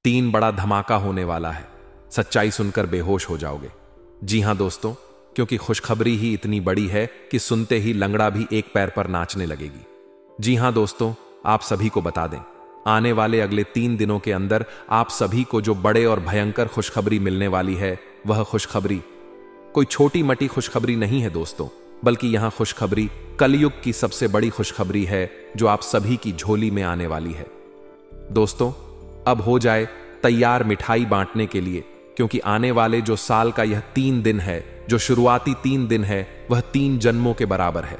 3 बड़ा धमाका होने वाला है। सच्चाई सुनकर बेहोश हो जाओगे। जी हां दोस्तों, क्योंकि खुशखबरी ही इतनी बड़ी है कि सुनते ही लंगड़ा भी एक पैर पर नाचने लगेगी। जी हां दोस्तों, आप सभी को बता दें, आने वाले अगले 3 दिनों के अंदर आप सभी को जो बड़े और भयंकर खुशखबरी मिलने वाली है, वह खुशखबरी कोई छोटी मटी खुशखबरी नहीं है दोस्तों, बल्कि यहां खुशखबरी कलयुग की सबसे बड़ी खुशखबरी है जो आप सभी की झोली में आने वाली है। दोस्तों, अब हो जाए तैयार मिठाई बांटने के लिए, क्योंकि आने वाले जो साल का यह 3 दिन है, जो शुरुआती 3 दिन है, वह 3 जन्मों के बराबर है।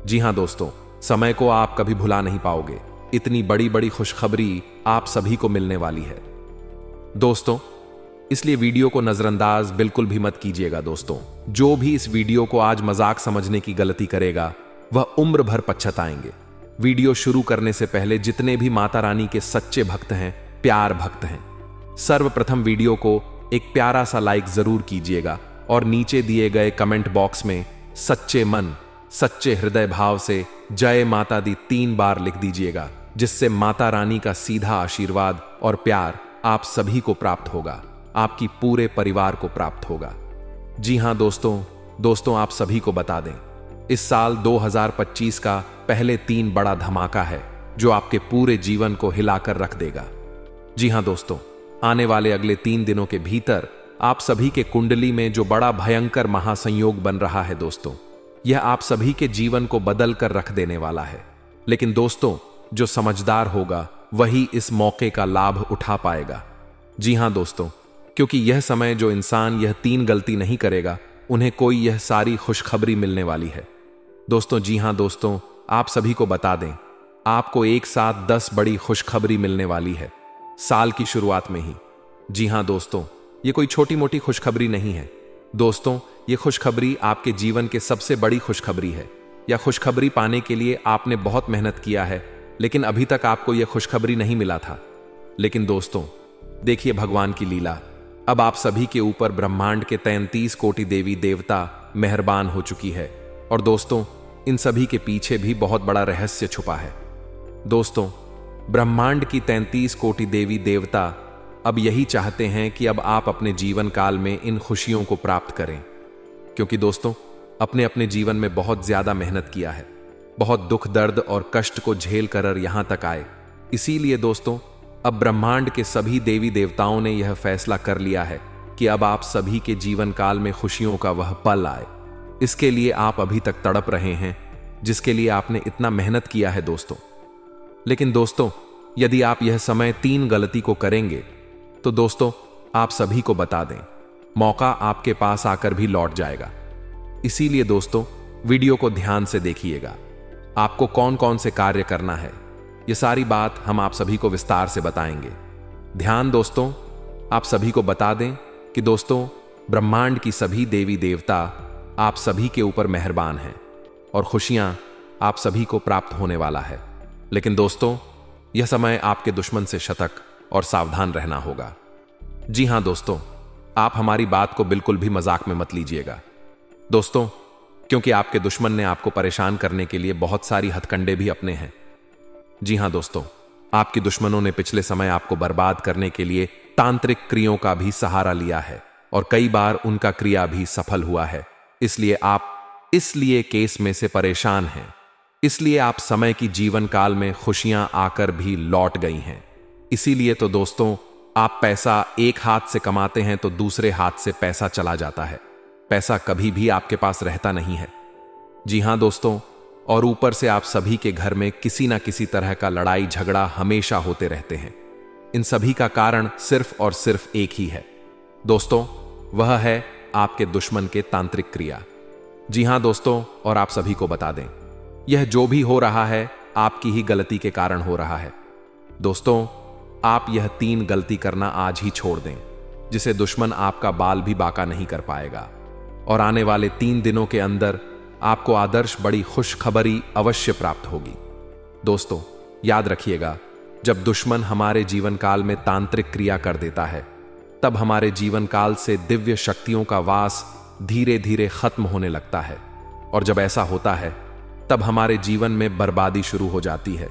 जी हां दोस्तों, समय को आप कभी भुला नहीं पाओगे। इतनी बड़ी बड़ी खुशखबरी आप सभी को मिलने वाली है दोस्तों, इसलिए वीडियो को नजरअंदाज बिल्कुल भी मत कीजिएगा दोस्तों। जो भी इस वीडियो को आज मजाक समझने की गलती करेगा, वह उम्र भर पछताएंगे। वीडियो शुरू करने से पहले जितने भी माता रानी के सच्चे भक्त हैं, प्यार भक्त हैं, सर्वप्रथम वीडियो को एक प्यारा सा लाइक जरूर कीजिएगा और नीचे दिए गए कमेंट बॉक्स में सच्चे मन, सच्चे हृदय भाव से जय माता दी 3 बार लिख दीजिएगा, जिससे माता रानी का सीधा आशीर्वाद और प्यार आप सभी को प्राप्त होगा, आपकी पूरे परिवार को प्राप्त होगा। जी हां दोस्तों, आप सभी को बता दें, इस साल 2025 का पहले 3 बड़ा धमाका है जो आपके पूरे जीवन को हिलाकर रख देगा। जी हां दोस्तों, आने वाले अगले 3 दिनों के भीतर आप सभी के कुंडली में जो बड़ा भयंकर महासंयोग बन रहा है दोस्तों, यह आप सभी के जीवन को बदल कर रख देने वाला है। लेकिन दोस्तों, जो समझदार होगा वही इस मौके का लाभ उठा पाएगा। जी हां दोस्तों, क्योंकि यह समय जो इंसान यह 3 गलती नहीं करेगा, उन्हें कोई यह सारी खुशखबरी मिलने वाली है दोस्तों। जी हां दोस्तों, आप सभी को बता दें, आपको एक साथ 10 बड़ी खुशखबरी मिलने वाली है साल की शुरुआत में ही। जी हां दोस्तों, ये कोई छोटी मोटी खुशखबरी नहीं है दोस्तों, ये खुशखबरी आपके जीवन के सबसे बड़ी खुशखबरी है। यह खुशखबरी पाने के लिए आपने बहुत मेहनत किया है, लेकिन अभी तक आपको यह खुशखबरी नहीं मिला था। लेकिन दोस्तों, देखिए भगवान की लीला, अब आप सभी के ऊपर ब्रह्मांड के 33 कोटि देवी देवता मेहरबान हो चुकी है। और दोस्तों, इन सभी के पीछे भी बहुत बड़ा रहस्य छुपा है दोस्तों। ब्रह्मांड की 33 कोटि देवी देवता अब यही चाहते हैं कि अब आप अपने जीवन काल में इन खुशियों को प्राप्त करें, क्योंकि दोस्तों, अपने अपने जीवन में बहुत ज्यादा मेहनत किया है, बहुत दुख दर्द और कष्ट को झेल कर यहां तक आए। इसीलिए दोस्तों, अब ब्रह्मांड के सभी देवी देवताओं ने यह फैसला कर लिया है कि अब आप सभी के जीवन काल में खुशियों का वह पल आए। इसके लिए आप अभी तक तड़प रहे हैं, जिसके लिए आपने इतना मेहनत किया है दोस्तों। लेकिन दोस्तों, यदि आप यह समय 3 गलती को करेंगे, तो दोस्तों, आप सभी को बता दें, मौका आपके पास आकर भी लौट जाएगा। इसीलिए दोस्तों, वीडियो को ध्यान से देखिएगा। आपको कौन कौन से कार्य करना है, ये सारी बात हम आप सभी को विस्तार से बताएंगे। ध्यान दोस्तों, आप सभी को बता दें कि दोस्तों, ब्रह्मांड की सभी देवी देवता आप सभी के ऊपर मेहरबान हैं और खुशियां आप सभी को प्राप्त होने वाला है। लेकिन दोस्तों, यह समय आपके दुश्मन से सतर्क और सावधान रहना होगा। जी हां दोस्तों, आप हमारी बात को बिल्कुल भी मजाक में मत लीजिएगा दोस्तों, क्योंकि आपके दुश्मन ने आपको परेशान करने के लिए बहुत सारी हथकंडे भी अपने हैं। जी हां दोस्तों, आपके दुश्मनों ने पिछले समय आपको बर्बाद करने के लिए तांत्रिक क्रियाओं का भी सहारा लिया है और कई बार उनका क्रिया भी सफल हुआ है। इसलिए आप केस में से परेशान हैं। इसलिए आप समय की जीवन काल में खुशियां आकर भी लौट गई हैं। इसीलिए तो दोस्तों, आप पैसा एक हाथ से कमाते हैं तो दूसरे हाथ से पैसा चला जाता है। पैसा कभी भी आपके पास रहता नहीं है। जी हां दोस्तों, और ऊपर से आप सभी के घर में किसी ना किसी तरह का लड़ाई झगड़ा हमेशा होते रहते हैं। इन सभी का कारण सिर्फ और सिर्फ एक ही है दोस्तों, वह है आपके दुश्मन के तांत्रिक क्रिया। जी हां दोस्तों, और आप सभी को बता दें, यह जो भी हो रहा है आपकी ही गलती के कारण हो रहा है दोस्तों। आप यह 3 गलती करना आज ही छोड़ दें, जिसे दुश्मन आपका बाल भी बाका नहीं कर पाएगा। और आने वाले 3 दिनों के अंदर आपको आदर्श बड़ी खुशखबरी अवश्य प्राप्त होगी दोस्तों। याद रखिएगा, जब दुश्मन हमारे जीवन काल में तांत्रिक क्रिया कर देता है, तब हमारे जीवन काल से दिव्य शक्तियों का वास धीरे धीरे खत्म होने लगता है। और जब ऐसा होता है, तब हमारे जीवन में बर्बादी शुरू हो जाती है।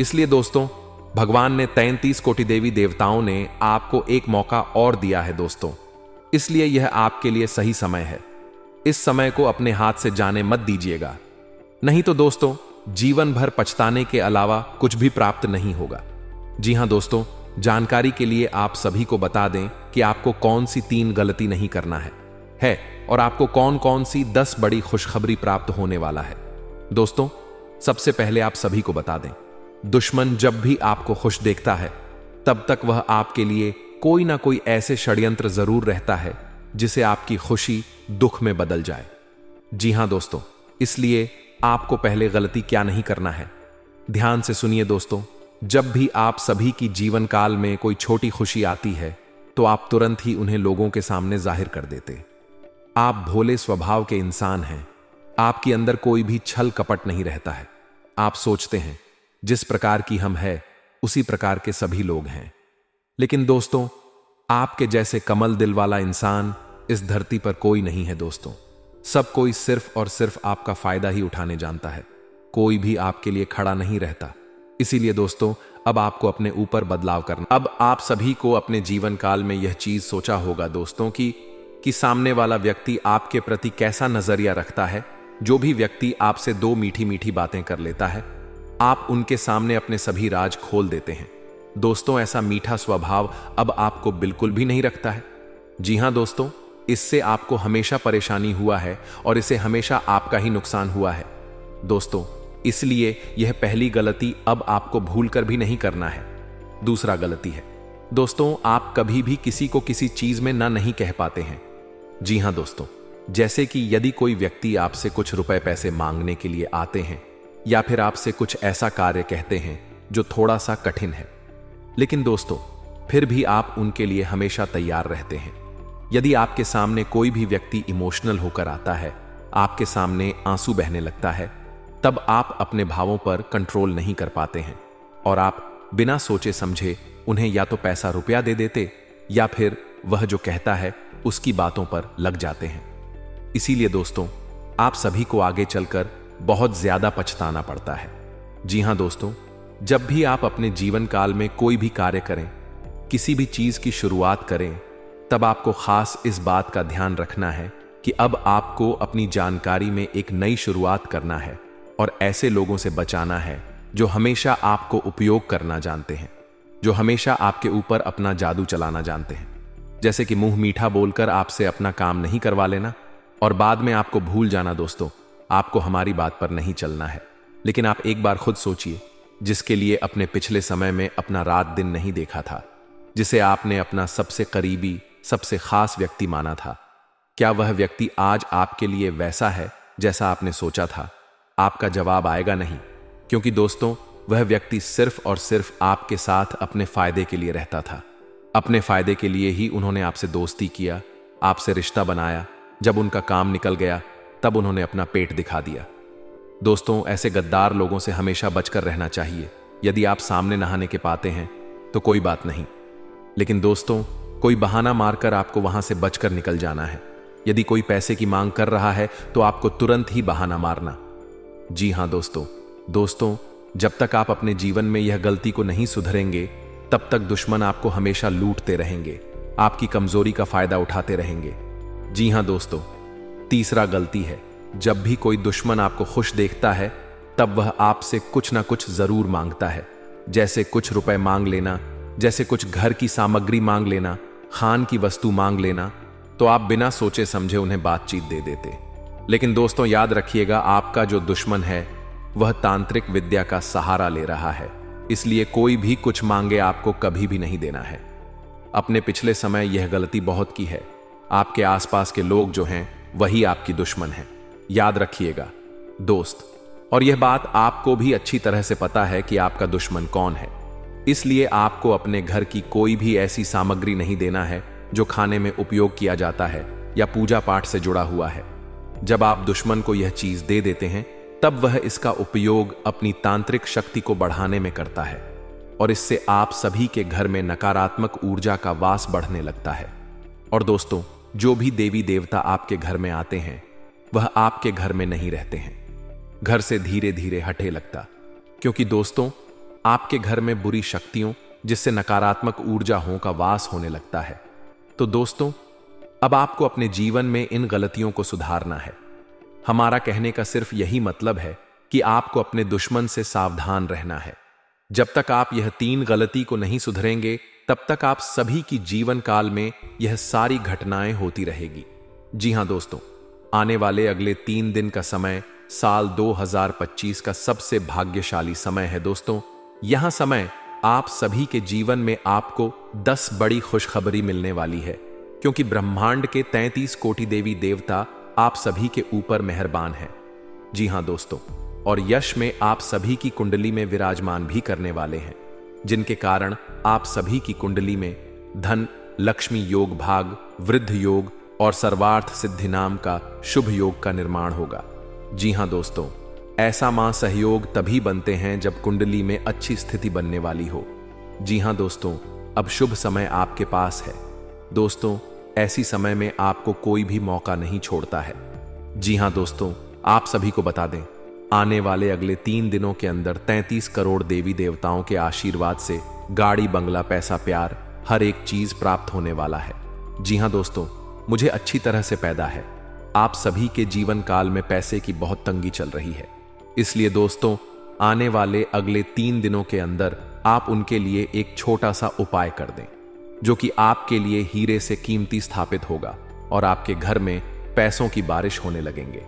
इसलिए दोस्तों, भगवान ने 33 कोटि देवी देवताओं ने आपको एक मौका और दिया है दोस्तों, इसलिए यह आपके लिए सही समय है। इस समय को अपने हाथ से जाने मत दीजिएगा, नहीं तो दोस्तों जीवन भर पछताने के अलावा कुछ भी प्राप्त नहीं होगा। जी हां दोस्तों, जानकारी के लिए आप सभी को बता दें कि आपको कौन सी 3 गलती नहीं करना है और आपको कौन कौन सी 10 बड़ी खुशखबरी प्राप्त होने वाला है। दोस्तों सबसे पहले आप सभी को बता दें, दुश्मन जब भी आपको खुश देखता है तब तक वह आपके लिए कोई ना कोई ऐसे षड्यंत्र जरूर रहता है जिसे आपकी खुशी दुख में बदल जाए। जी हां दोस्तों, इसलिए आपको पहले गलती क्या नहीं करना है, ध्यान से सुनिए दोस्तों। जब भी आप सभी की जीवन काल में कोई छोटी खुशी आती है तो आप तुरंत ही उन्हें लोगों के सामने जाहिर कर देते। आप भोले स्वभाव के इंसान हैं, आपके अंदर कोई भी छल कपट नहीं रहता है। आप सोचते हैं जिस प्रकार की हम हैं उसी प्रकार के सभी लोग हैं। लेकिन दोस्तों आपके जैसे कमल दिल वाला इंसान इस धरती पर कोई नहीं है दोस्तों। सब कोई सिर्फ और सिर्फ आपका फायदा ही उठाने जानता है, कोई भी आपके लिए खड़ा नहीं रहता। इसीलिए दोस्तों अब आपको अपने ऊपर बदलाव करना। अब आप सभी को अपने जीवन काल में यह चीज सोचा होगा दोस्तों कि सामने वाला व्यक्ति आपके प्रति कैसा नजरिया रखता है। जो भी व्यक्ति आपसे 2 मीठी मीठी बातें कर लेता है, आप उनके सामने अपने सभी राज खोल देते हैं। दोस्तों ऐसा मीठा स्वभाव अब आपको बिल्कुल भी नहीं रखता है। जी हां दोस्तों, इससे आपको हमेशा परेशानी हुआ है और इसे हमेशा आपका ही नुकसान हुआ है दोस्तों। इसलिए यह पहली गलती अब आपको भूलकर भी नहीं करना है। दूसरा गलती है दोस्तों, आप कभी भी किसी को किसी चीज में ना नहीं कह पाते हैं। जी हां दोस्तों, जैसे कि यदि कोई व्यक्ति आपसे कुछ रुपए पैसे मांगने के लिए आते हैं या फिर आपसे कुछ ऐसा कार्य कहते हैं जो थोड़ा सा कठिन है, लेकिन दोस्तों फिर भी आप उनके लिए हमेशा तैयार रहते हैं। यदि आपके सामने कोई भी व्यक्ति इमोशनल होकर आता है, आपके सामने आंसू बहने लगता है, तब आप अपने भावों पर कंट्रोल नहीं कर पाते हैं और आप बिना सोचे समझे उन्हें या तो पैसा रुपया दे देते या फिर वह जो कहता है उसकी बातों पर लग जाते हैं। इसीलिए दोस्तों आप सभी को आगे चलकर बहुत ज्यादा पछताना पड़ता है। जी हां दोस्तों, जब भी आप अपने जीवन काल में कोई भी कार्य करें, किसी भी चीज की शुरुआत करें, तब आपको खास इस बात का ध्यान रखना है कि अब आपको अपनी जानकारी में एक नई शुरुआत करना है और ऐसे लोगों से बचाना है जो हमेशा आपको उपयोग करना जानते हैं, जो हमेशा आपके ऊपर अपना जादू चलाना जानते हैं। जैसे कि मुंह मीठा बोलकर आपसे अपना काम नहीं करवा लेना और बाद में आपको भूल जाना। दोस्तों आपको हमारी बात पर नहीं चलना है, लेकिन आप एक बार खुद सोचिए, जिसके लिए अपने पिछले समय में अपना रात दिन नहीं देखा था, जिसे आपने अपना सबसे करीबी सबसे खास व्यक्ति माना था, क्या वह व्यक्ति आज आपके लिए वैसा है जैसा आपने सोचा था? आपका जवाब आएगा नहीं, क्योंकि दोस्तों वह व्यक्ति सिर्फ और सिर्फ आपके साथ अपने फायदे के लिए रहता था। अपने फायदे के लिए ही उन्होंने आपसे दोस्ती किया, आपसे रिश्ता बनाया। जब उनका काम निकल गया तब उन्होंने अपना पेट दिखा दिया। दोस्तों ऐसे गद्दार लोगों से हमेशा बचकर रहना चाहिए। यदि आप सामने नहाने के पाते हैं तो कोई बात नहीं, लेकिन दोस्तों कोई बहाना मारकर आपको वहां से बचकर निकल जाना है। यदि कोई पैसे की मांग कर रहा है तो आपको तुरंत ही बहाना मारना। जी हां दोस्तों जब तक आप अपने जीवन में यह गलती को नहीं सुधरेंगे तब तक दुश्मन आपको हमेशा लूटते रहेंगे, आपकी कमजोरी का फायदा उठाते रहेंगे। जी हां दोस्तों, तीसरा गलती है, जब भी कोई दुश्मन आपको खुश देखता है तब वह आपसे कुछ ना कुछ जरूर मांगता है। जैसे कुछ रुपए मांग लेना, जैसे कुछ घर की सामग्री मांग लेना, खान की वस्तु मांग लेना, तो आप बिना सोचे समझे उन्हें बातचीत दे देते। लेकिन दोस्तों याद रखिएगा, आपका जो दुश्मन है वह तांत्रिक विद्या का सहारा ले रहा है, इसलिए कोई भी कुछ मांगे आपको कभी भी नहीं देना है। अपने पिछले समय यह गलती बहुत की है। आपके आसपास के लोग जो हैं वही आपकी दुश्मन हैं, याद रखिएगा दोस्त। और यह बात आपको भी अच्छी तरह से पता है कि आपका दुश्मन कौन है, इसलिए आपको अपने घर की कोई भी ऐसी सामग्री नहीं देना है जो खाने में उपयोग किया जाता है या पूजा पाठ से जुड़ा हुआ है। जब आप दुश्मन को यह चीज दे देते हैं तब वह इसका उपयोग अपनी तांत्रिक शक्ति को बढ़ाने में करता है और इससे आप सभी के घर में नकारात्मक ऊर्जा का वास बढ़ने लगता है। और दोस्तों जो भी देवी देवता आपके घर में आते हैं वह आपके घर में नहीं रहते हैं, घर से धीरे धीरे हटे लगता, क्योंकि दोस्तों आपके घर में बुरी शक्तियों जिससे नकारात्मक ऊर्जाओं का वास होने लगता है। तो दोस्तों, अब आपको अपने जीवन में इन गलतियों को सुधारना है। हमारा कहने का सिर्फ यही मतलब है कि आपको अपने दुश्मन से सावधान रहना है। जब तक आप यह 3 गलती को नहीं सुधरेंगे, तब तक आप सभी की जीवन काल में यह सारी घटनाएं होती रहेगी। जी हां दोस्तों, आने वाले अगले 3 दिन का समय साल 2025 का सबसे भाग्यशाली समय है। दोस्तों, यह समय आप सभी के जीवन में आपको 10 बड़ी खुशखबरी मिलने वाली है, क्योंकि ब्रह्मांड के 33 कोटि देवी देवता आप सभी के ऊपर मेहरबान हैं। जी हां दोस्तों, और यश में आप सभी की कुंडली में विराजमान भी करने वाले हैं, जिनके कारण आप सभी की कुंडली में धन, लक्ष्मी योग भाग, वृद्ध योग और सर्वार्थ सिद्धि नाम का शुभ योग का निर्माण होगा। जी हां दोस्तों, ऐसा मां सहयोग तभी बनते हैं जब कुंडली में अच्छी स्थिति बनने वाली हो। जी हां दोस्तों, अब शुभ समय आपके पास है। दोस्तों, ऐसी समय में आपको कोई भी मौका नहीं छोड़ता है। जी हां दोस्तों, आप सभी को बता दें, आने वाले अगले 3 दिनों के अंदर 33 करोड़ देवी देवताओं के आशीर्वाद से गाड़ी, बंगला, पैसा, प्यार, हर एक चीज प्राप्त होने वाला है। जी हां दोस्तों, मुझे अच्छी तरह से पैदा है। आप सभी के जीवन काल में पैसे की बहुत तंगी चल रही है, इसलिए दोस्तों, आने वाले अगले 3 दिनों के अंदर आप उनके लिए एक छोटा सा उपाय कर दें, जो कि आपके लिए हीरे से कीमती स्थापित होगा और आपके घर में पैसों की बारिश होने लगेंगे,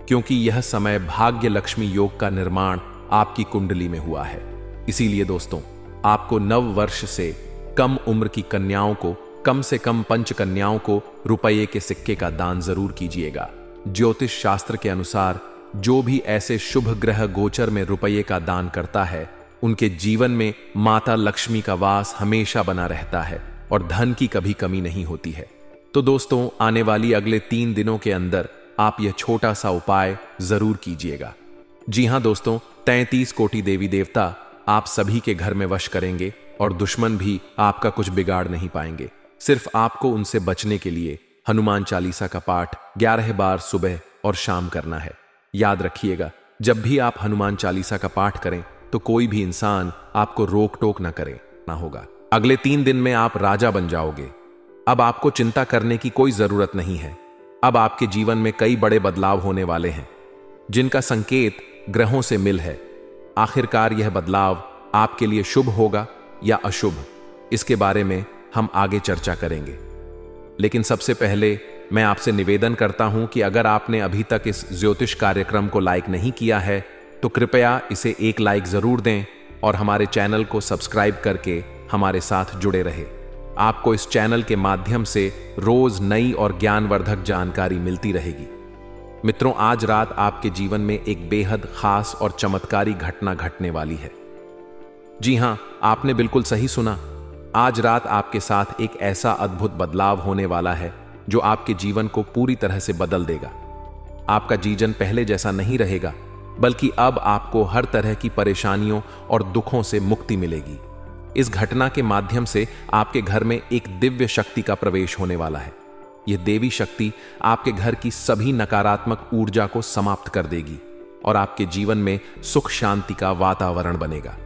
क्योंकि यह समय भाग्य लक्ष्मी योग का निर्माण आपकी कुंडली में हुआ है। इसीलिए दोस्तों, आपको नव वर्ष से कम उम्र की कन्याओं को, कम से कम 5 कन्याओं को रुपये के सिक्के का दान जरूर कीजिएगा। ज्योतिष शास्त्र के अनुसार जो भी ऐसे शुभ ग्रह गोचर में रुपये का दान करता है, उनके जीवन में माता लक्ष्मी का वास हमेशा बना रहता है और धन की कभी कमी नहीं होती है। तो दोस्तों, आने वाली अगले 3 दिनों के अंदर आप यह छोटा सा उपाय जरूर कीजिएगा। जी हां दोस्तों, 33 कोटि देवी देवता आप सभी के घर में वश करेंगे और दुश्मन भी आपका कुछ बिगाड़ नहीं पाएंगे। सिर्फ आपको उनसे बचने के लिए हनुमान चालीसा का पाठ 11 बार सुबह और शाम करना है। याद रखिएगा, जब भी आप हनुमान चालीसा का पाठ करें तो कोई भी इंसान आपको रोक टोक ना करे ना होगा। अगले 3 दिन में आप राजा बन जाओगे। अब आपको चिंता करने की कोई जरूरत नहीं है। अब आपके जीवन में कई बड़े बदलाव होने वाले हैं, जिनका संकेत ग्रहों से मिल है। आखिरकार यह बदलाव आपके लिए शुभ होगा या अशुभ, इसके बारे में हम आगे चर्चा करेंगे। लेकिन सबसे पहले मैं आपसे निवेदन करता हूं कि अगर आपने अभी तक इस ज्योतिष कार्यक्रम को लाइक नहीं किया है, तो कृपया इसे एक लाइक जरूर दें और हमारे चैनल को सब्सक्राइब करके हमारे साथ जुड़े रहे। आपको इस चैनल के माध्यम से रोज नई और ज्ञानवर्धक जानकारी मिलती रहेगी। मित्रों, आज रात आपके जीवन में एक बेहद खास और चमत्कारी घटना घटने वाली है। जी हां, आपने बिल्कुल सही सुना। आज रात आपके साथ एक ऐसा अद्भुत बदलाव होने वाला है जो आपके जीवन को पूरी तरह से बदल देगा। आपका जीवन पहले जैसा नहीं रहेगा, बल्कि अब आपको हर तरह की परेशानियों और दुखों से मुक्ति मिलेगी। इस घटना के माध्यम से आपके घर में एक दिव्य शक्ति का प्रवेश होने वाला है। यह देवी शक्ति आपके घर की सभी नकारात्मक ऊर्जा को समाप्त कर देगी और आपके जीवन में सुख शांति का वातावरण बनेगा।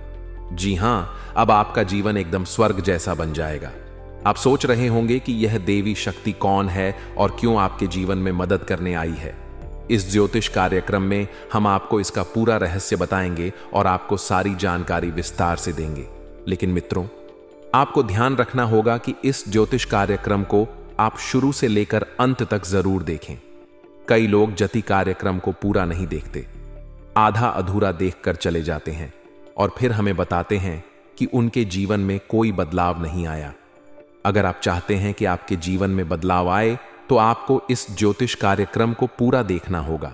जी हां, अब आपका जीवन एकदम स्वर्ग जैसा बन जाएगा। आप सोच रहे होंगे कि यह देवी शक्ति कौन है और क्यों आपके जीवन में मदद करने आई है। इस ज्योतिष कार्यक्रम में हम आपको इसका पूरा रहस्य बताएंगे और आपको सारी जानकारी विस्तार से देंगे। लेकिन मित्रों, आपको ध्यान रखना होगा कि इस ज्योतिष कार्यक्रम को आप शुरू से लेकर अंत तक जरूर देखें। कई लोग जति कार्यक्रम को पूरा नहीं देखते, आधा अधूरा देखकर चले जाते हैं और फिर हमें बताते हैं कि उनके जीवन में कोई बदलाव नहीं आया। अगर आप चाहते हैं कि आपके जीवन में बदलाव आए, तो आपको इस ज्योतिष कार्यक्रम को पूरा देखना होगा।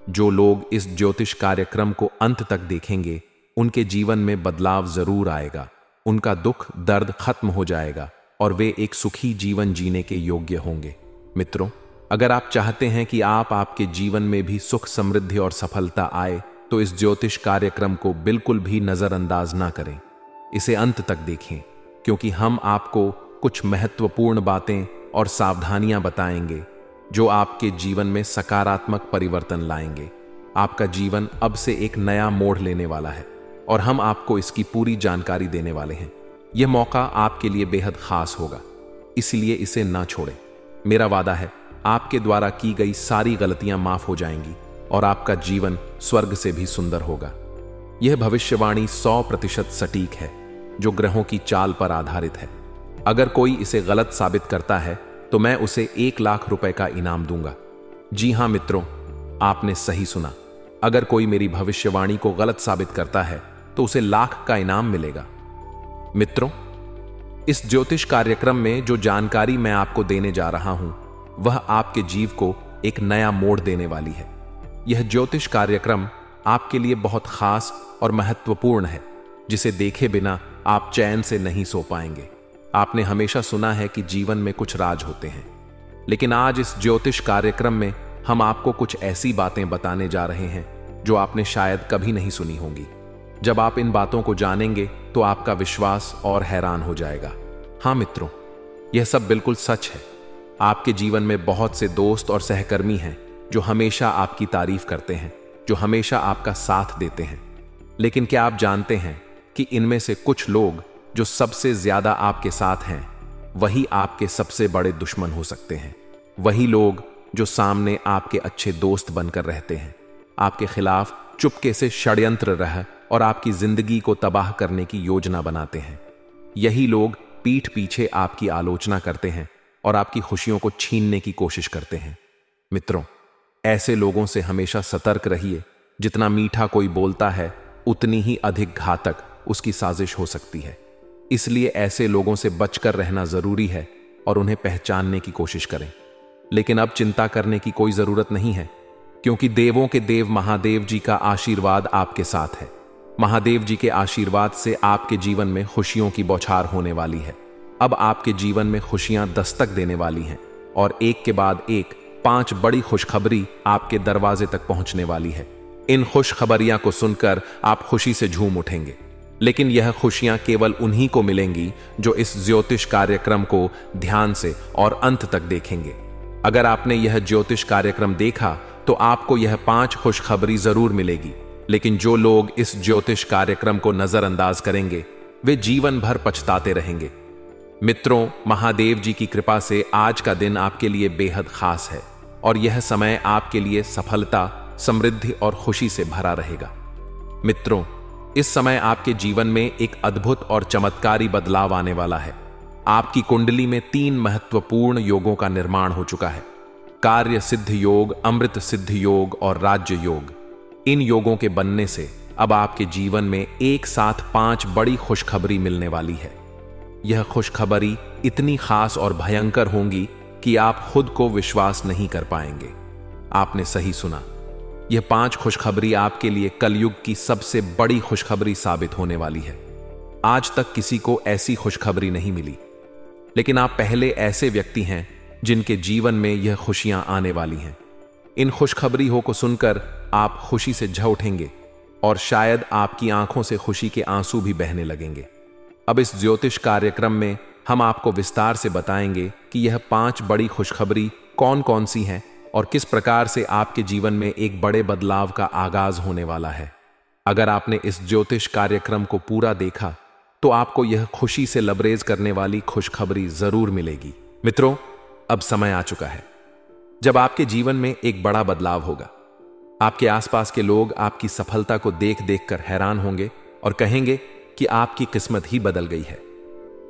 जो लोग इस ज्योतिष कार्यक्रम को अंत तक देखेंगे, उनके जीवन में बदलाव जरूर आएगा। उनका दुख दर्द खत्म हो जाएगा और वे एक सुखी जीवन जीने के योग्य होंगे। मित्रों, अगर आप चाहते हैं कि आपके जीवन में भी सुख, समृद्धि और सफलता आए, तो इस ज्योतिष कार्यक्रम को बिल्कुल भी नजरअंदाज ना करें। इसे अंत तक देखें, क्योंकि हम आपको कुछ महत्वपूर्ण बातें और सावधानियां बताएंगे जो आपके जीवन में सकारात्मक परिवर्तन लाएंगे। आपका जीवन अब से एक नया मोड़ लेने वाला है। और हम आपको इसकी पूरी जानकारी देने वाले हैं। यह मौका आपके लिए बेहद खास होगा, इसलिए इसे ना छोड़ें। मेरा वादा है, आपके द्वारा की गई सारी गलतियां माफ हो जाएंगी और आपका जीवन स्वर्ग से भी सुंदर होगा। यह भविष्यवाणी 100% सटीक है, जो ग्रहों की चाल पर आधारित है। अगर कोई इसे गलत साबित करता है तो मैं उसे 1 लाख रुपए का इनाम दूंगा। जी हां मित्रों, आपने सही सुना। अगर कोई मेरी भविष्यवाणी को गलत साबित करता है तो उसे लाख का इनाम मिलेगा। मित्रों, इस ज्योतिष कार्यक्रम में जो जानकारी मैं आपको देने जा रहा हूं, वह आपके जीव को एक नया मोड़ देने वाली है। यह ज्योतिष कार्यक्रम आपके लिए बहुत खास और महत्वपूर्ण है, जिसे देखे बिना आप चैन से नहीं सो पाएंगे। आपने हमेशा सुना है कि जीवन में कुछ राज होते हैं, लेकिन आज इस ज्योतिष कार्यक्रम में हम आपको कुछ ऐसी बातें बताने जा रहे हैं जो आपने शायद कभी नहीं सुनी होंगी। जब आप इन बातों को जानेंगे तो आपका विश्वास और हैरान हो जाएगा। हाँ मित्रों, यह सब बिल्कुल सच है। आपके जीवन में बहुत से दोस्त और सहकर्मी हैं जो हमेशा आपकी तारीफ करते हैं, जो हमेशा आपका साथ देते हैं। लेकिन क्या आप जानते हैं कि इनमें से कुछ लोग जो सबसे ज्यादा आपके साथ हैं, वही आपके सबसे बड़े दुश्मन हो सकते हैं। वही लोग जो सामने आपके अच्छे दोस्त बनकर रहते हैं, आपके खिलाफ चुपके से षड्यंत्र रह और आपकी जिंदगी को तबाह करने की योजना बनाते हैं। यही लोग पीठ पीछे आपकी आलोचना करते हैं और आपकी खुशियों को छीनने की कोशिश करते हैं। मित्रों, ऐसे लोगों से हमेशा सतर्क रहिए। जितना मीठा कोई बोलता है, उतनी ही अधिक घातक उसकी साजिश हो सकती है। इसलिए ऐसे लोगों से बचकर रहना जरूरी है और उन्हें पहचानने की कोशिश करें। लेकिन अब चिंता करने की कोई जरूरत नहीं है, क्योंकि देवों के देव महादेव जी का आशीर्वाद आपके साथ है। महादेव जी के आशीर्वाद से आपके जीवन में खुशियों की बौछार होने वाली है। अब आपके जीवन में खुशियां दस्तक देने वाली हैं और एक के बाद एक 5 बड़ी खुशखबरी आपके दरवाजे तक पहुंचने वाली है। इन खुशखबरियां को सुनकर आप खुशी से झूम उठेंगे। लेकिन यह खुशियां केवल उन्हीं को मिलेंगी जो इस ज्योतिष कार्यक्रम को ध्यान से और अंत तक देखेंगे। अगर आपने यह ज्योतिष कार्यक्रम देखा तो आपको यह 5 खुशखबरी जरूर मिलेगी। लेकिन जो लोग इस ज्योतिष कार्यक्रम को नजरअंदाज करेंगे, वे जीवन भर पछताते रहेंगे। मित्रों, महादेव जी की कृपा से आज का दिन आपके लिए बेहद खास है और यह समय आपके लिए सफलता, समृद्धि और खुशी से भरा रहेगा। मित्रों, इस समय आपके जीवन में एक अद्भुत और चमत्कारी बदलाव आने वाला है। आपकी कुंडली में 3 महत्वपूर्ण योगों का निर्माण हो चुका है: कार्य सिद्ध योग, अमृत सिद्ध योग और राज्य योग। इन योगों के बनने से अब आपके जीवन में एक साथ 5 बड़ी खुशखबरी मिलने वाली है। यह खुशखबरी इतनी खास और भयंकर होंगी कि आप खुद को विश्वास नहीं कर पाएंगे। आपने सही सुना, यह 5 खुशखबरी आपके लिए कलयुग की सबसे बड़ी खुशखबरी साबित होने वाली है। आज तक किसी को ऐसी खुशखबरी नहीं मिली, लेकिन आप पहले ऐसे व्यक्ति हैं जिनके जीवन में यह खुशियां आने वाली हैं। इन खुशखबरियों को सुनकर आप खुशी से झ उठेंगे और शायद आपकी आंखों से खुशी के आंसू भी बहने लगेंगे। अब इस ज्योतिष कार्यक्रम में हम आपको विस्तार से बताएंगे कि यह 5 बड़ी खुशखबरी कौन कौन सी हैं और किस प्रकार से आपके जीवन में एक बड़े बदलाव का आगाज होने वाला है। अगर आपने इस ज्योतिष कार्यक्रम को पूरा देखा तो आपको यह खुशी से लबरेज करने वाली खुशखबरी जरूर मिलेगी। मित्रों, अब समय आ चुका है जब आपके जीवन में एक बड़ा बदलाव होगा। आपके आसपास के लोग आपकी सफलता को देख देख कर हैरान होंगे और कहेंगे कि आपकी किस्मत ही बदल गई है।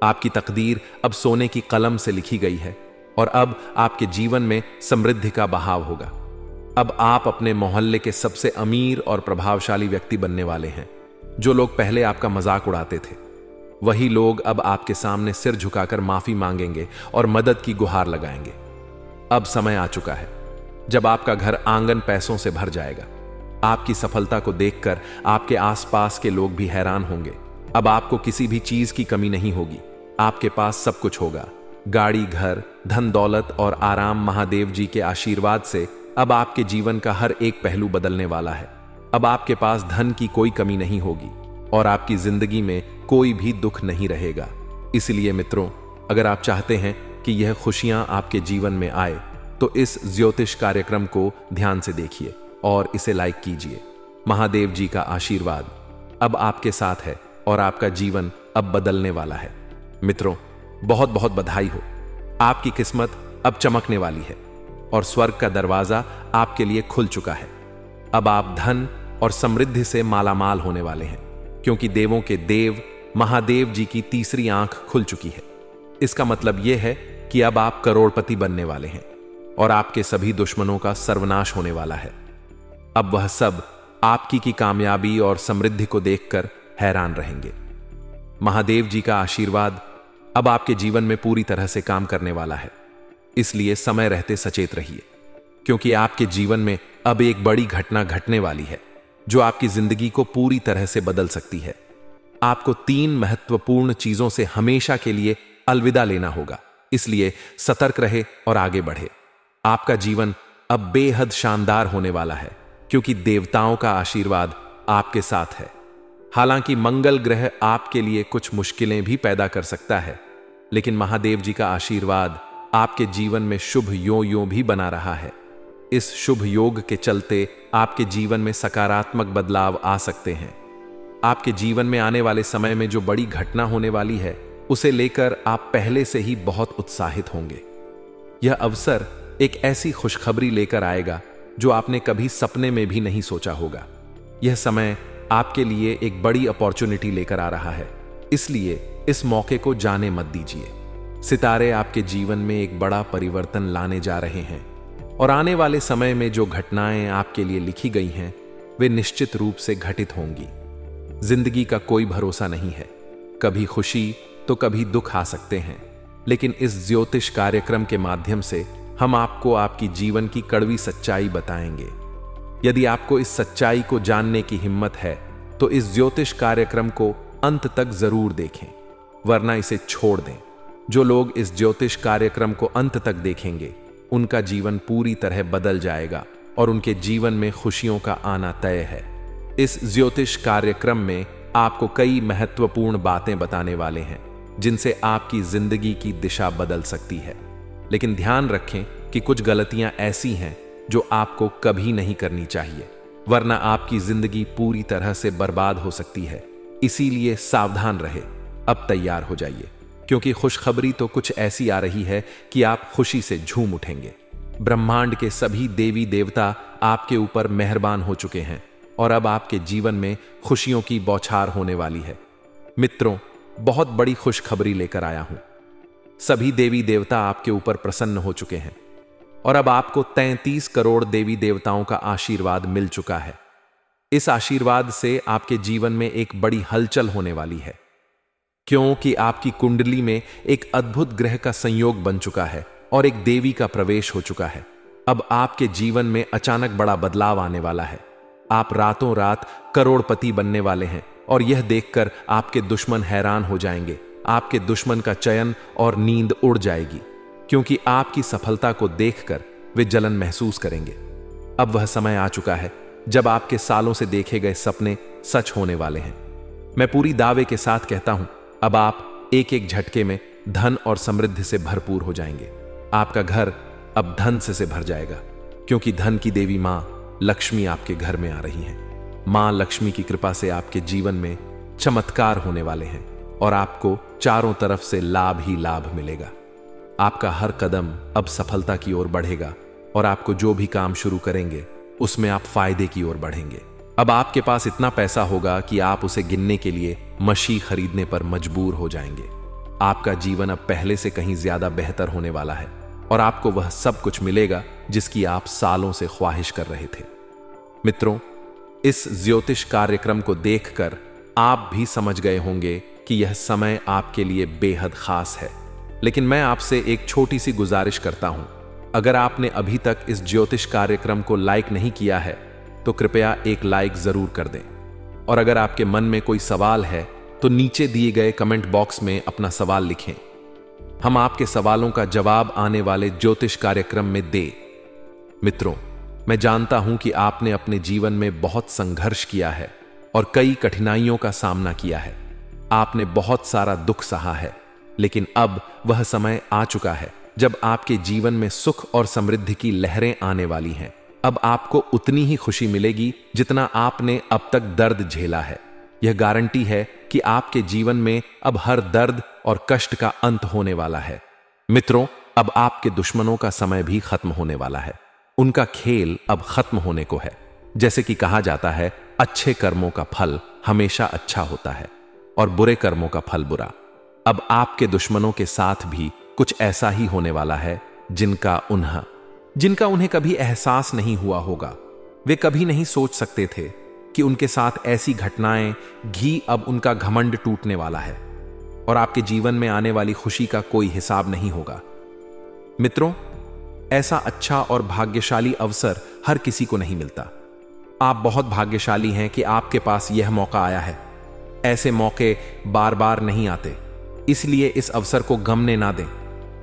आपकी तकदीर अब सोने की कलम से लिखी गई है और अब आपके जीवन में समृद्धि का बहाव होगा। अब आप अपने मोहल्ले के सबसे अमीर और प्रभावशाली व्यक्ति बनने वाले हैं। जो लोग पहले आपका मजाक उड़ाते थे, वही लोग अब आपके सामने सिर झुकाकर माफी मांगेंगे और मदद की गुहार लगाएंगे। अब समय आ चुका है जब आपका घर आंगन पैसों से भर जाएगा। आपकी सफलता को देखकर आपके आसपास के लोग भी हैरान होंगे। अब आपको किसी भी चीज की कमी नहीं होगी। आपके पास सब कुछ होगा, गाड़ी, घर, धन दौलत और आराम। महादेव जी के आशीर्वाद से अब आपके जीवन का हर एक पहलू बदलने वाला है। अब आपके पास धन की कोई कमी नहीं होगी और आपकी जिंदगी में कोई भी दुख नहीं रहेगा। इसलिए मित्रों, अगर आप चाहते हैं कि यह खुशियां आपके जीवन में आए तो इस ज्योतिष कार्यक्रम को ध्यान से देखिए और इसे लाइक कीजिए। महादेव जी का आशीर्वाद अब आपके साथ है और आपका जीवन अब बदलने वाला है। मित्रों, बहुत बहुत बधाई हो। आपकी किस्मत अब चमकने वाली है और स्वर्ग का दरवाजा आपके लिए खुल चुका है। अब आप धन और समृद्धि से मालामाल होने वाले हैं, क्योंकि देवों के देव महादेव जी की तीसरी आंख खुल चुकी है। इसका मतलब यह है कि अब आप करोड़पति बनने वाले हैं और आपके सभी दुश्मनों का सर्वनाश होने वाला है। अब वह सब आपकी की कामयाबी और समृद्धि को देखकर हैरान रहेंगे। महादेव जी का आशीर्वाद अब आपके जीवन में पूरी तरह से काम करने वाला है। इसलिए समय रहते सचेत रहिए, क्योंकि आपके जीवन में अब एक बड़ी घटना घटने वाली है जो आपकी जिंदगी को पूरी तरह से बदल सकती है। आपको 3 महत्वपूर्ण चीजों से हमेशा के लिए अलविदा लेना होगा, इसलिए सतर्क रहे और आगे बढ़े। आपका जीवन अब बेहद शानदार होने वाला है, क्योंकि देवताओं का आशीर्वाद आपके साथ है। हालांकि मंगल ग्रह आपके लिए कुछ मुश्किलें भी पैदा कर सकता है, लेकिन महादेव जी का आशीर्वाद आपके जीवन में शुभ योग भी बना रहा है। इस शुभ योग के चलते आपके जीवन में सकारात्मक बदलाव आ सकते हैं। आपके जीवन में आने वाले समय में जो बड़ी घटना होने वाली है, उसे लेकर आप पहले से ही बहुत उत्साहित होंगे। यह अवसर एक ऐसी खुशखबरी लेकर आएगा जो आपने कभी सपने में भी नहीं सोचा होगा। यह समय आपके लिए एक बड़ी अपॉर्चुनिटी लेकर आ रहा है, इसलिए इस मौके को जाने मत दीजिए। सितारे आपके जीवन में एक बड़ा परिवर्तन लाने जा रहे हैं और आने वाले समय में जो घटनाएं आपके लिए लिखी गई हैं, वे निश्चित रूप से घटित होंगी। जिंदगी का कोई भरोसा नहीं है, कभी खुशी तो कभी दुख आ सकते हैं, लेकिन इस ज्योतिष कार्यक्रम के माध्यम से हम आपको आपकी जीवन की कड़वी सच्चाई बताएंगे। यदि आपको इस सच्चाई को जानने की हिम्मत है तो इस ज्योतिष कार्यक्रम को अंत तक जरूर देखें, वरना इसे छोड़ दें। जो लोग इस ज्योतिष कार्यक्रम को अंत तक देखेंगे, उनका जीवन पूरी तरह बदल जाएगा और उनके जीवन में खुशियों का आना तय है। इस ज्योतिष कार्यक्रम में आपको कई महत्वपूर्ण बातें बताने वाले हैं, जिनसे आपकी जिंदगी की दिशा बदल सकती है। लेकिन ध्यान रखें कि कुछ गलतियां ऐसी हैं जो आपको कभी नहीं करनी चाहिए, वरना आपकी जिंदगी पूरी तरह से बर्बाद हो सकती है। इसीलिए सावधान रहे। अब तैयार हो जाइए, क्योंकि खुशखबरी तो कुछ ऐसी आ रही है कि आप खुशी से झूम उठेंगे। ब्रह्मांड के सभी देवी देवता आपके ऊपर मेहरबान हो चुके हैं और अब आपके जीवन में खुशियों की बौछार होने वाली है। मित्रों, बहुत बड़ी खुशखबरी लेकर आया हूं। सभी देवी देवता आपके ऊपर प्रसन्न हो चुके हैं और अब आपको 33 करोड़ देवी देवताओं का आशीर्वाद मिल चुका है। इस आशीर्वाद से आपके जीवन में एक बड़ी हलचल होने वाली है, क्योंकि आपकी कुंडली में एक अद्भुत ग्रह का संयोग बन चुका है और एक देवी का प्रवेश हो चुका है। अब आपके जीवन में अचानक बड़ा बदलाव आने वाला है। आप रातों रात करोड़पति बनने वाले हैं और यह देखकर आपके दुश्मन हैरान हो जाएंगे। आपके दुश्मन का चयन और नींद उड़ जाएगी, क्योंकि आपकी सफलता को देखकर वे जलन महसूस करेंगे। अब वह समय आ चुका है जब आपके सालों से देखे गए सपने सच होने वाले हैं। मैं पूरी दावे के साथ कहता हूं, अब आप एक एक झटके में धन और समृद्धि से भरपूर हो जाएंगे। आपका घर अब धन से भर जाएगा, क्योंकि धन की देवी मां लक्ष्मी आपके घर में आ रही हैं। मां लक्ष्मी की कृपा से आपके जीवन में चमत्कार होने वाले हैं और आपको चारों तरफ से लाभ ही लाभ मिलेगा। आपका हर कदम अब सफलता की ओर बढ़ेगा और आपको जो भी काम शुरू करेंगे उसमें आप फायदे की ओर बढ़ेंगे। अब आपके पास इतना पैसा होगा कि आप उसे गिनने के लिए मशी खरीदने पर मजबूर हो जाएंगे। आपका जीवन अब पहले से कहीं ज्यादा बेहतर होने वाला है और आपको वह सब कुछ मिलेगा जिसकी आप सालों से ख्वाहिश कर रहे थे। मित्रों, इस ज्योतिष कार्यक्रम को देखकर आप भी समझ गए होंगे कि यह समय आपके लिए बेहद खास है। लेकिन मैं आपसे एक छोटी सी गुजारिश करता हूं, अगर आपने अभी तक इस ज्योतिष कार्यक्रम को लाइक नहीं किया है तो कृपया एक लाइक जरूर कर दें। और अगर आपके मन में कोई सवाल है तो नीचे दिए गए कमेंट बॉक्स में अपना सवाल लिखें। हम आपके सवालों का जवाब आने वाले ज्योतिष कार्यक्रम में दें। मित्रों, मैं जानता हूं कि आपने अपने जीवन में बहुत संघर्ष किया है और कई कठिनाइयों का सामना किया है। आपने बहुत सारा दुख सहा है, लेकिन अब वह समय आ चुका है जब आपके जीवन में सुख और समृद्धि की लहरें आने वाली हैं। अब आपको उतनी ही खुशी मिलेगी जितना आपने अब तक दर्द झेला है। यह गारंटी है कि आपके जीवन में अब हर दर्द और कष्ट का अंत होने वाला है। मित्रों, अब आपके दुश्मनों का समय भी खत्म होने वाला है। उनका खेल अब खत्म होने को है। जैसे कि कहा जाता है, अच्छे कर्मों का फल हमेशा अच्छा होता है और बुरे कर्मों का फल बुरा। अब आपके दुश्मनों के साथ भी कुछ ऐसा ही होने वाला है जिनका उन्हें कभी एहसास नहीं हुआ होगा। वे कभी नहीं सोच सकते थे कि उनके साथ ऐसी घटनाएं अब उनका घमंड टूटने वाला है और आपके जीवन में आने वाली खुशी का कोई हिसाब नहीं होगा। मित्रों, ऐसा अच्छा और भाग्यशाली अवसर हर किसी को नहीं मिलता। आप बहुत भाग्यशाली हैं कि आपके पास यह मौका आया है। ऐसे मौके बार बार नहीं आते, इसलिए इस अवसर को गमने ना दें।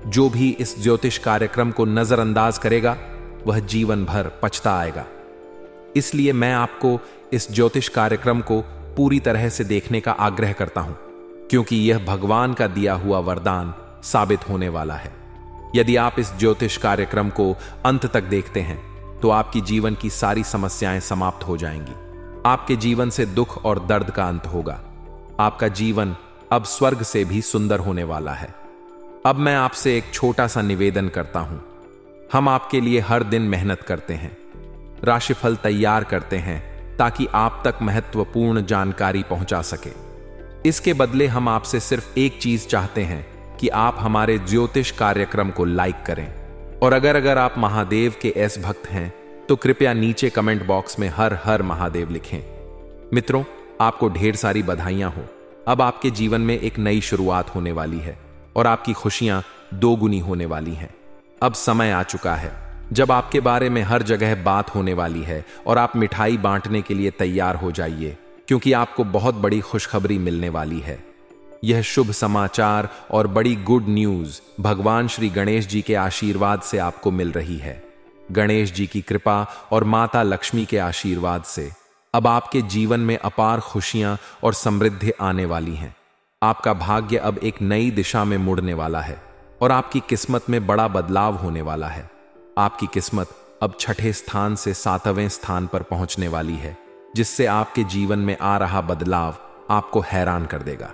जो भी इस ज्योतिष कार्यक्रम को नजरअंदाज करेगा वह जीवन भर पछता आएगा। इसलिए मैं आपको इस ज्योतिष कार्यक्रम को पूरी तरह से देखने का आग्रह करता हूं, क्योंकि यह भगवान का दिया हुआ वरदान साबित होने वाला है। यदि आप इस ज्योतिष कार्यक्रम को अंत तक देखते हैं तो आपकी जीवन की सारी समस्याएं समाप्त हो जाएंगी। आपके जीवन से दुख और दर्द का अंत होगा। आपका जीवन अब स्वर्ग से भी सुंदर होने वाला है। अब मैं आपसे एक छोटा सा निवेदन करता हूं। हम आपके लिए हर दिन मेहनत करते हैं, राशिफल तैयार करते हैं ताकि आप तक महत्वपूर्ण जानकारी पहुंचा सके। इसके बदले हम आपसे सिर्फ एक चीज चाहते हैं कि आप हमारे ज्योतिष कार्यक्रम को लाइक करें। और अगर आप महादेव के ऐसे भक्त हैं तो कृपया नीचे कमेंट बॉक्स में हर हर महादेव लिखें। मित्रों, आपको ढेर सारी बधाइयां हो। अब आपके जीवन में एक नई शुरुआत होने वाली है और आपकी खुशियां दोगुनी होने वाली हैं। अब समय आ चुका है जब आपके बारे में हर जगह बात होने वाली है और आप मिठाई बांटने के लिए तैयार हो जाइए, क्योंकि आपको बहुत बड़ी खुशखबरी मिलने वाली है। यह शुभ समाचार और बड़ी गुड न्यूज भगवान श्री गणेश जी के आशीर्वाद से आपको मिल रही है। गणेश जी की कृपा और माता लक्ष्मी के आशीर्वाद से अब आपके जीवन में अपार खुशियां और समृद्धि आने वाली हैं। आपका भाग्य अब एक नई दिशा में मुड़ने वाला है और आपकी किस्मत में बड़ा बदलाव होने वाला है। आपकी किस्मत अब 6ठे स्थान से 7वें स्थान पर पहुंचने वाली है, जिससे आपके जीवन में आ रहा बदलाव आपको हैरान कर देगा।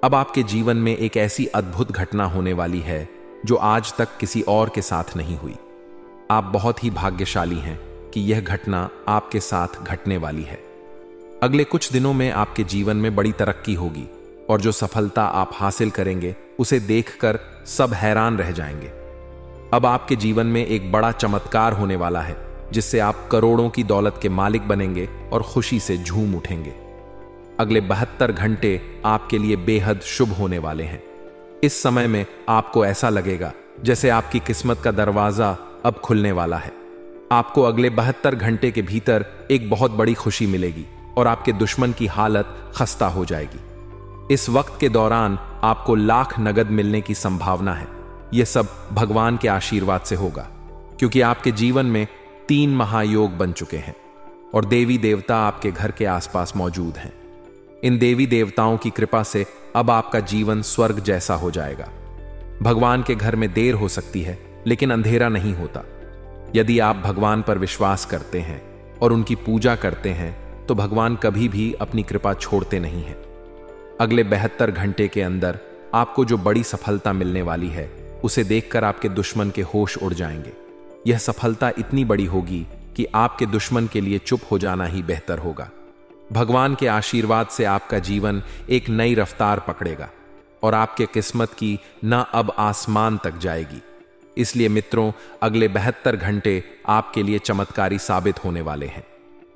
अब आपके जीवन में एक ऐसी अद्भुत घटना होने वाली है जो आज तक किसी और के साथ नहीं हुई। आप बहुत ही भाग्यशाली हैं कि यह घटना आपके साथ घटने वाली है। अगले कुछ दिनों में आपके जीवन में बड़ी तरक्की होगी और जो सफलता आप हासिल करेंगे उसे देखकर सब हैरान रह जाएंगे। अब आपके जीवन में एक बड़ा चमत्कार होने वाला है, जिससे आप करोड़ों की दौलत के मालिक बनेंगे और खुशी से झूम उठेंगे। अगले 72 घंटे आपके लिए बेहद शुभ होने वाले हैं। इस समय में आपको ऐसा लगेगा जैसे आपकी किस्मत का दरवाजा अब खुलने वाला है। आपको अगले 72 घंटे के भीतर एक बहुत बड़ी खुशी मिलेगी और आपके दुश्मन की हालत खस्ता हो जाएगी। इस वक्त के दौरान आपको लाख नगद मिलने की संभावना है। यह सब भगवान के आशीर्वाद से होगा, क्योंकि आपके जीवन में 3 महायोग बन चुके हैं और देवी देवता आपके घर के आसपास मौजूद हैं। इन देवी देवताओं की कृपा से अब आपका जीवन स्वर्ग जैसा हो जाएगा। भगवान के घर में देर हो सकती है, लेकिन अंधेरा नहीं होता। यदि आप भगवान पर विश्वास करते हैं और उनकी पूजा करते हैं तो भगवान कभी भी अपनी कृपा छोड़ते नहीं हैं। अगले 72 घंटे के अंदर आपको जो बड़ी सफलता मिलने वाली है, उसे देखकर आपके दुश्मन के होश उड़ जाएंगे। यह सफलता इतनी बड़ी होगी कि आपके दुश्मन के लिए चुप हो जाना ही बेहतर होगा। भगवान के आशीर्वाद से आपका जीवन एक नई रफ्तार पकड़ेगा और आपके किस्मत की न अब आसमान तक जाएगी। इसलिए मित्रों, अगले 72 घंटे आपके लिए चमत्कारी साबित होने वाले हैं।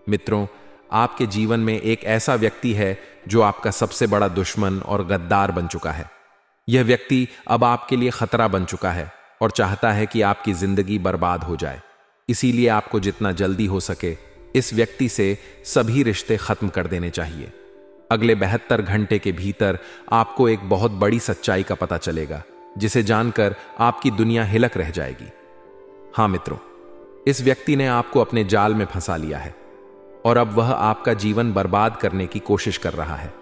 मित्रों, आपके जीवन में एक ऐसा व्यक्ति है जो आपका सबसे बड़ा दुश्मन और गद्दार बन चुका है। यह व्यक्ति अब आपके लिए खतरा बन चुका है और चाहता है कि आपकी जिंदगी बर्बाद हो जाए। इसीलिए आपको जितना जल्दी हो सके इस व्यक्ति से सभी रिश्ते खत्म कर देने चाहिए। अगले 72 घंटे के भीतर आपको एक बहुत बड़ी सच्चाई का पता चलेगा, जिसे जानकर आपकी दुनिया हिलक रह जाएगी। हां मित्रों, इस व्यक्ति ने आपको अपने जाल में फंसा लिया है और अब वह आपका जीवन बर्बाद करने की कोशिश कर रहा है।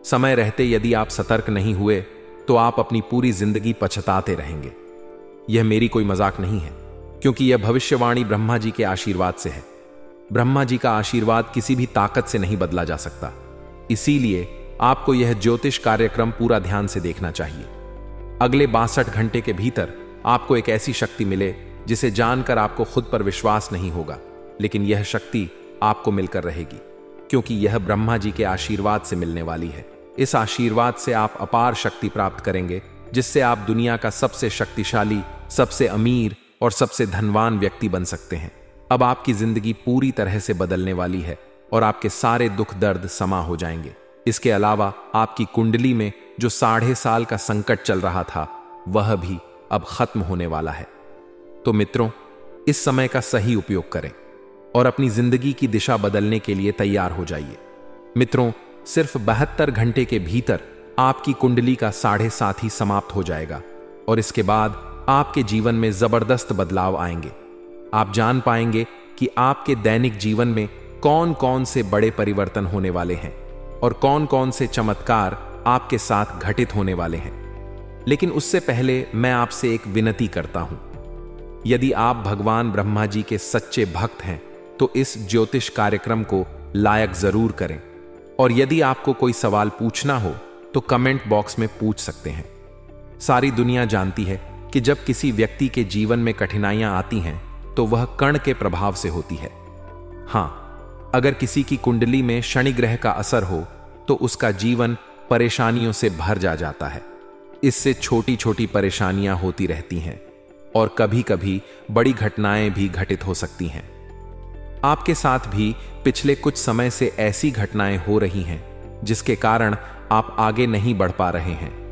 समय रहते यदि आप सतर्क नहीं हुए तो आप अपनी पूरी जिंदगी पछताते रहेंगे। यह मेरी कोई मजाक नहीं है, क्योंकि यह भविष्यवाणी ब्रह्मा जी के आशीर्वाद से है। ब्रह्मा जी का आशीर्वाद किसी भी ताकत से नहीं बदला जा सकता। इसीलिए आपको यह ज्योतिष कार्यक्रम पूरा ध्यान से देखना चाहिए। अगले 62 घंटे के भीतर आपको एक ऐसी शक्ति मिले जिसे जानकर आपको खुद पर विश्वास नहीं होगा, लेकिन यह शक्ति आपको मिलकर रहेगी, क्योंकि यह ब्रह्मा जी के आशीर्वाद से मिलने वाली है। इस आशीर्वाद से आप अपार शक्ति प्राप्त करेंगे, जिससे आप दुनिया का सबसे शक्तिशाली, सबसे अमीर और सबसे धनवान व्यक्ति बन सकते हैं। अब आपकी जिंदगी पूरी तरह से बदलने वाली है और आपके सारे दुख दर्द समा हो जाएंगे। इसके अलावा आपकी कुंडली में जो 1.5 साल का संकट चल रहा था, वह भी अब खत्म होने वाला है। तो मित्रों, इस समय का सही उपयोग करें और अपनी जिंदगी की दिशा बदलने के लिए तैयार हो जाइए। मित्रों, सिर्फ 72 घंटे के भीतर आपकी कुंडली का 7.5 ही समाप्त हो जाएगा और इसके बाद आपके जीवन में जबरदस्त बदलाव आएंगे। आप जान पाएंगे कि आपके दैनिक जीवन में कौन कौन से बड़े परिवर्तन होने वाले हैं और कौन कौन से चमत्कार आपके साथ घटित होने वाले हैं। लेकिन उससे पहले मैं आपसे एक विनती करता हूं। यदि आप भगवान ब्रह्मा जी के सच्चे भक्त हैं तो इस ज्योतिष कार्यक्रम को लायक जरूर करें, और यदि आपको कोई सवाल पूछना हो तो कमेंट बॉक्स में पूछ सकते हैं। सारी दुनिया जानती है कि जब किसी व्यक्ति के जीवन में कठिनाइयां आती हैं तो वह कर्ण के प्रभाव से होती है। हां, अगर किसी की कुंडली में शनि ग्रह का असर हो तो उसका जीवन परेशानियों से भर जाता है। इससे छोटी छोटी परेशानियां होती रहती हैं और कभी कभी बड़ी घटनाएं भी घटित हो सकती हैं। आपके साथ भी पिछले कुछ समय से ऐसी घटनाएं हो रही हैं जिसके कारण आप आगे नहीं बढ़ पा रहे हैं।